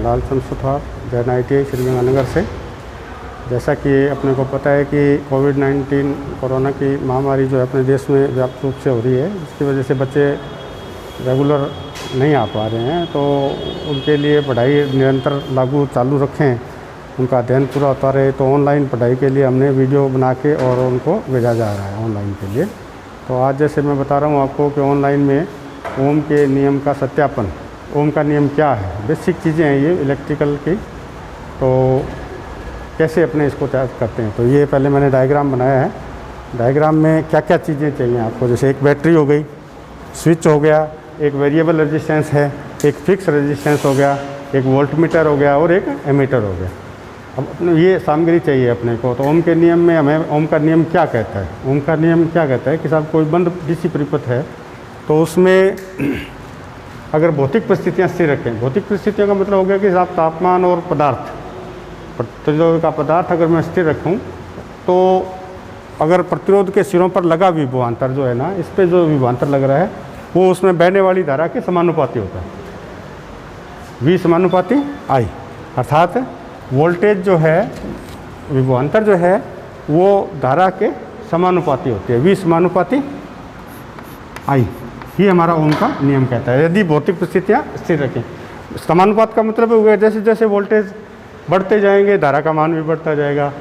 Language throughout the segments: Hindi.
लाल चंद सुथार, जैन ITI श्रीगंगानगर से। जैसा कि अपने को पता है कि कोविड-19 कोरोना की महामारी जो है अपने देश में व्यापक रूप से हो रही है, जिसकी वजह से बच्चे रेगुलर नहीं आ पा रहे हैं, तो उनके लिए पढ़ाई निरंतर लागू चालू रखें, उनका अध्ययन पूरा होता रहे। तो ऑनलाइन पढ़ाई के लिए हमने वीडियो बना के और उनको भेजा जा रहा है ऑनलाइन के लिए। तो आज जैसे मैं बता रहा हूँ आपको कि ऑनलाइन में ओम के नियम का सत्यापन, ओम का नियम क्या है, बेसिक चीज़ें हैं ये इलेक्ट्रिकल की, तो कैसे अपने इसको तैयार करते हैं। तो ये पहले मैंने डायग्राम बनाया है। डायग्राम में क्या क्या चीज़ें चाहिए आपको, जैसे एक बैटरी हो गई, स्विच हो गया, एक वेरिएबल रेजिस्टेंस है, एक फिक्स रेजिस्टेंस हो गया, एक वोल्टमीटर हो गया और एक एमीटर हो गया। अब ये सामग्री चाहिए अपने को। तो ओम के नियम में हमें ओम का नियम क्या कहता है, ओम का नियम क्या कहता है कि साहब कोई बंद DC परिपथ है तो उसमें अगर भौतिक परिस्थितियाँ स्थिर रखें, भौतिक परिस्थितियों का मतलब हो गया कि साहब तापमान और पदार्थ, प्रतिरोध का पदार्थ अगर मैं स्थिर रखूं तो अगर प्रतिरोध के सिरों पर लगा विभवांतर जो है ना, इस पे जो विभवांतर लग रहा है वो उसमें बहने वाली धारा के समानुपाती होता है, V समानुपाती I, अर्थात वोल्टेज जो है, विभवांतर जो है वो धारा के समानुपाती होती है, V समानुपाती I। ये हमारा ओम का नियम कहता है। यदि भौतिक परिस्थितियाँ स्थिर रखें, समानुपात का मतलब है जैसे जैसे वोल्टेज बढ़ते जाएंगे धारा का मान भी बढ़ता जाएगा,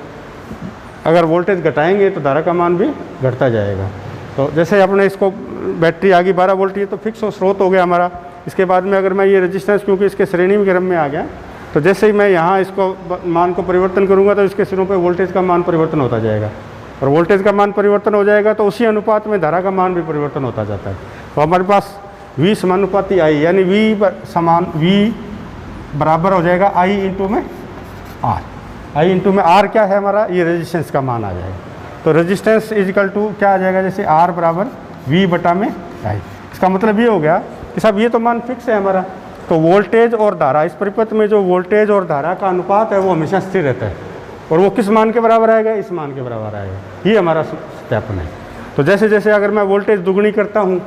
अगर वोल्टेज घटाएंगे तो धारा का मान भी घटता जाएगा। तो जैसे अपने इसको बैटरी आ गई 12 वोल्ट की, तो फिक्स स्रोत हो गया हमारा। इसके बाद में अगर मैं ये रेजिस्टेंस, क्योंकि इसके श्रेणी क्रम में आ गया, तो जैसे ही मैं यहाँ इसको मान को परिवर्तन करूँगा तो इसके सिरों पे वोल्टेज का मान परिवर्तन होता जाएगा, और वोल्टेज का मान परिवर्तन हो जाएगा तो उसी अनुपात में धारा का मान भी परिवर्तन होता जाता है। तो हमारे पास V समानुपाती I, यानी V बराबर हो जाएगा I इंटू में R। I इंटू में R क्या है हमारा, ये रेजिस्टेंस का मान आ जाएगा। तो रेजिस्टेंस इजिकल टू क्या आ जाएगा, जैसे R बराबर V बटा में I। इसका मतलब ये हो गया कि साहब ये तो मान फिक्स है हमारा, तो वोल्टेज और धारा, इस परिपथ में जो वोल्टेज और धारा का अनुपात है वो हमेशा स्थिर रहता है, और वो किस मान के बराबर आएगा, इस मान के बराबर आएगा। ये हमारा सत्यापन है। तो जैसे जैसे अगर मैं वोल्टेज दुगनी करता हूँ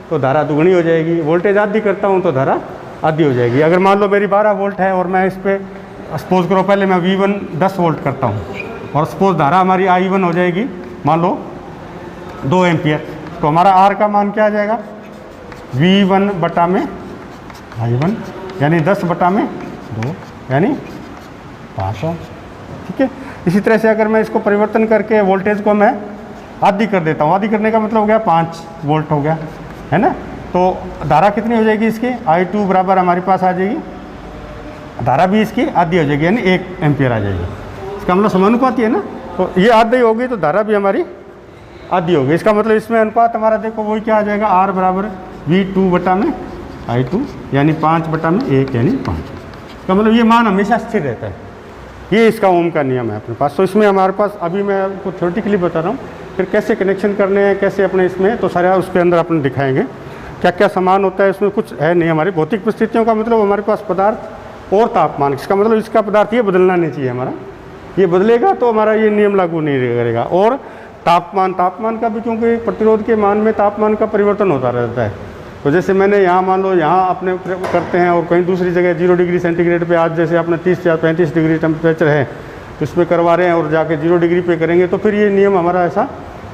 तो धारा दुगनी हो जाएगी, वोल्टेज आधी करता हूँ तो धारा आधी हो जाएगी। अगर मान लो मेरी 12 वोल्ट है और मैं इस पर सपोज करो पहले मैं V1 10 वोल्ट करता हूँ, और सपोज धारा हमारी I1 हो जाएगी मान लो 2 एम्पियर, तो हमारा R का मान क्या आ जाएगा, V1 बटा में I1, यानी 10 बटा में 2, यानी 5 ओम। ठीक है। इसी तरह से अगर मैं इसको परिवर्तन करके वोल्टेज को मैं आधी कर देता हूँ, आधी करने का मतलब हो गया 5 वोल्ट हो गया, है ना। तो धारा कितनी हो जाएगी इसकी, I2 बराबर हमारे पास आ जाएगी, धारा भी इसकी आधी हो जाएगी, यानी 1 एम्पियर आ जाएगी। इसका मतलब समानुपाती है ना, तो ये आधी होगी तो धारा भी हमारी आधी होगी। इसका मतलब इसमें अनुपात हमारा देखो वही क्या आ जाएगा, R बराबर V2 बटा में I2, यानी 5 बटा में 1, यानी 5। इसका मतलब ये मान हमेशा स्थिर रहता है। ये इसका ओम का नियम है अपने पास। तो इसमें हमारे पास अभी मैं आपको थ्योरेटिकली बता रहा हूँ, फिर कैसे कनेक्शन करने हैं, कैसे अपने इसमें, तो सारा उसके अंदर अपन दिखाएंगे क्या क्या सामान होता है। इसमें कुछ है नहीं हमारी भौतिक परिस्थितियों का मतलब हमारे पास पदार्थ और तापमान, इसका मतलब इसका पदार्थ ये बदलना नहीं चाहिए हमारा, ये बदलेगा तो हमारा ये नियम लागू नहीं करेगा। और तापमान का भी, क्योंकि प्रतिरोध के मान में तापमान का परिवर्तन होता रहता है। तो जैसे मैंने यहाँ मान लो यहाँ अपने करते हैं और कहीं दूसरी जगह 0 डिग्री सेंटीग्रेड पे, आज जैसे अपने 30 या 35 डिग्री टेम्परेचर है तो इसमें करवा रहे हैं, और जाके 0 डिग्री पे करेंगे तो फिर ये नियम हमारा ऐसा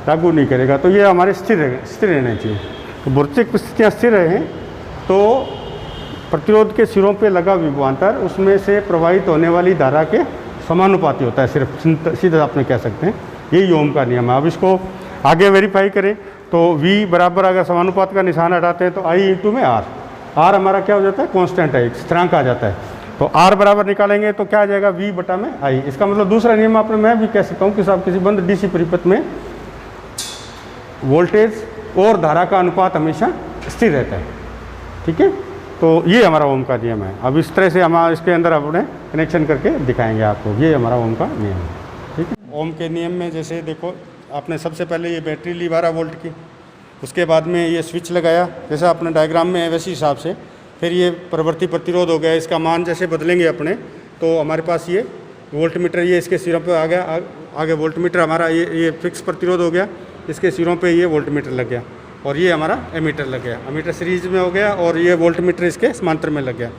लागू नहीं करेगा। तो ये हमारे स्थिर रहना चाहिए। तो भौतिक परिस्थितियाँ स्थिर रहें तो प्रतिरोध के सिरों पे लगा विभवांतर उसमें से प्रवाहित होने वाली धारा के समानुपाती होता है, सिर्फ सीधा आपने कह सकते हैं। यही ओम का नियम है। अब इसको आगे वेरीफाई करें तो V बराबर अगर समानुपात का निशान हटाते हैं तो I इंटू में R, R हमारा क्या हो जाता है, कांस्टेंट है, स्थिरांक आ जाता है। तो R बराबर निकालेंगे तो क्या आ जाएगा, V बटा में I। इसका मतलब दूसरा नियम आपने मैं भी कह सकता हूँ कि साहब किसी बंद DC परिपथ में वोल्टेज और धारा का अनुपात हमेशा स्थिर रहता है। ठीक है। तो ये हमारा ओम का नियम है। अब इस तरह से हम इसके अंदर अपने कनेक्शन करके दिखाएंगे आपको, ये हमारा ओम का नियम है। ठीक है। ओम के नियम में जैसे देखो आपने सबसे पहले ये बैटरी ली 12 वोल्ट की, उसके बाद में ये स्विच लगाया जैसा अपने डायग्राम में है वैसे हिसाब से, फिर ये प्रवर्ती प्रतिरोध हो गया, इसका मान जैसे बदलेंगे अपने तो हमारे पास ये वोल्टमीटर ये इसके सिरों पे आ गया, आगे वोल्टमीटर हमारा ये फिक्स प्रतिरोध हो गया, इसके सिरों पे ये वोल्टमीटर लग गया, और ये हमारा एमीटर लग गया, एमीटर सीरीज में हो गया और ये वोल्टमीटर इसके समांतर में लग गया।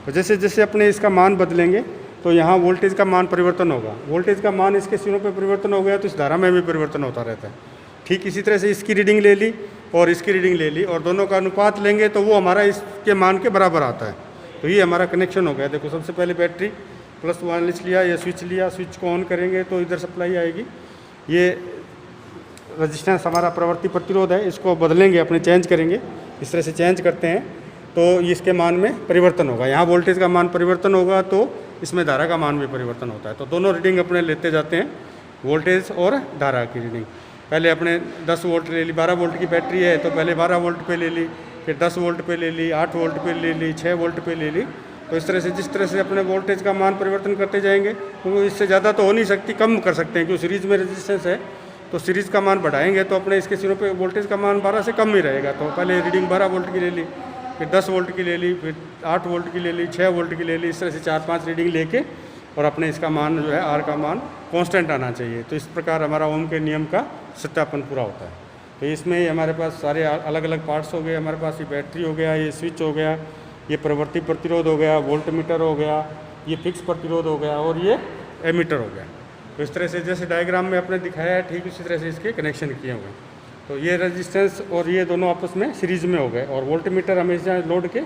तो जैसे जैसे अपने इसका मान बदलेंगे तो यहाँ वोल्टेज का मान परिवर्तन होगा। वोल्टेज का मान इसके सिरों पे परिवर्तन हो गया तो इस धारा में भी परिवर्तन होता रहता है। ठीक इसी तरह से इसकी रीडिंग ले ली और इसकी रीडिंग ले ली और दोनों का अनुपात लेंगे तो वो हमारा इसके मान के बराबर आता है। तो ये हमारा कनेक्शन हो गया। देखो सबसे पहले बैटरी प्लस वायरलेस लिया, ये स्विच लिया, स्विच को ऑन करेंगे तो इधर सप्लाई आएगी। ये रजिस्टेंस हमारा प्रवर्ती प्रतिरोध है, इसको बदलेंगे, अपने चेंज करेंगे। इस तरह से चेंज करते हैं तो इसके मान में परिवर्तन होगा। यहाँ वोल्टेज का मान परिवर्तन होगा तो इसमें धारा का मान भी परिवर्तन होता है। तो दोनों रीडिंग अपने लेते जाते हैं, वोल्टेज और धारा की रीडिंग। पहले अपने 10 वोल्ट ले ली, 12 वोल्ट की बैटरी है तो पहले 12 वोल्ट पे ले ली, फिर 10 वोल्ट पे ले ली, 8 वोल्ट पे ले ली, 6 वोल्ट पे ले ली। तो इस तरह से जिस तरह से अपने वोल्टेज का मान परिवर्तन करते जाएंगे तो इससे ज़्यादा तो हो नहीं सकती, कम कर सकते हैं। क्योंकि सीरीज़ में रेजिस्टेंस है तो सीरीज़ का मान बढ़ाएंगे तो अपने इसके सिरों पे वोल्टेज का मान 12 से कम ही रहेगा। तो पहले रीडिंग 12 वोल्ट की ले ली, फिर 10 वोल्ट की ले ली, फिर 8 वोल्ट की ले ली, 6 वोल्ट की ले ली। इस तरह से 4-5 रीडिंग लेके और अपने इसका मान जो है आर का मान कांस्टेंट आना चाहिए। तो इस प्रकार हमारा ओम के नियम का सत्यापन पूरा होता है। तो इसमें हमारे पास सारे अलग अलग पार्ट्स हो गए। हमारे पास ये बैटरी हो गया, ये स्विच हो गया, ये प्रवर्ती प्रतिरोध हो गया, वोल्ट मीटर हो गया, ये फिक्स प्रतिरोध हो गया और ये एमीटर हो गया। तो इस तरह से जैसे डायग्राम में अपने दिखाया है ठीक उसी तरह से इसके कनेक्शन किए हुए। तो ये रेजिस्टेंस और ये दोनों आपस में सीरीज में हो गए और वोल्ट मीटर हमेशा लोड के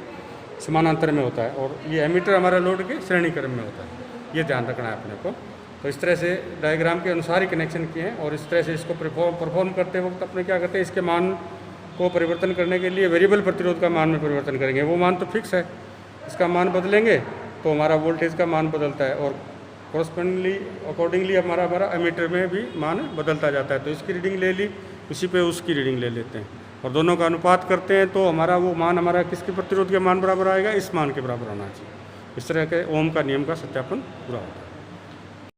समानांतर में होता है और ये एमीटर हमारा लोड के श्रेणी क्रम में होता है। ये ध्यान रखना है अपने को। तो इस तरह से डायग्राम के अनुसार ही कनेक्शन किए हैं और इस तरह से इसको परफॉर्म करते वक्त अपने क्या करते हैं, इसके मान को परिवर्तन करने के लिए वेरिएबल प्रतिरोध का मान में परिवर्तन करेंगे। वो मान तो फिक्स है, इसका मान बदलेंगे तो हमारा वोल्टेज का मान बदलता है और कोरस्पोंडिंगली अकॉर्डिंगली हमारा एमीटर में भी मान बदलता जाता है। तो इसकी रीडिंग ले ली, उसी पे उसकी रीडिंग ले लेते हैं और दोनों का अनुपात करते हैं तो हमारा वो मान हमारा किसके प्रतिरोध के मान बराबर आएगा, इस मान के बराबर आना चाहिए। इस तरह के ओम का नियम का सत्यापन पूरा होता है।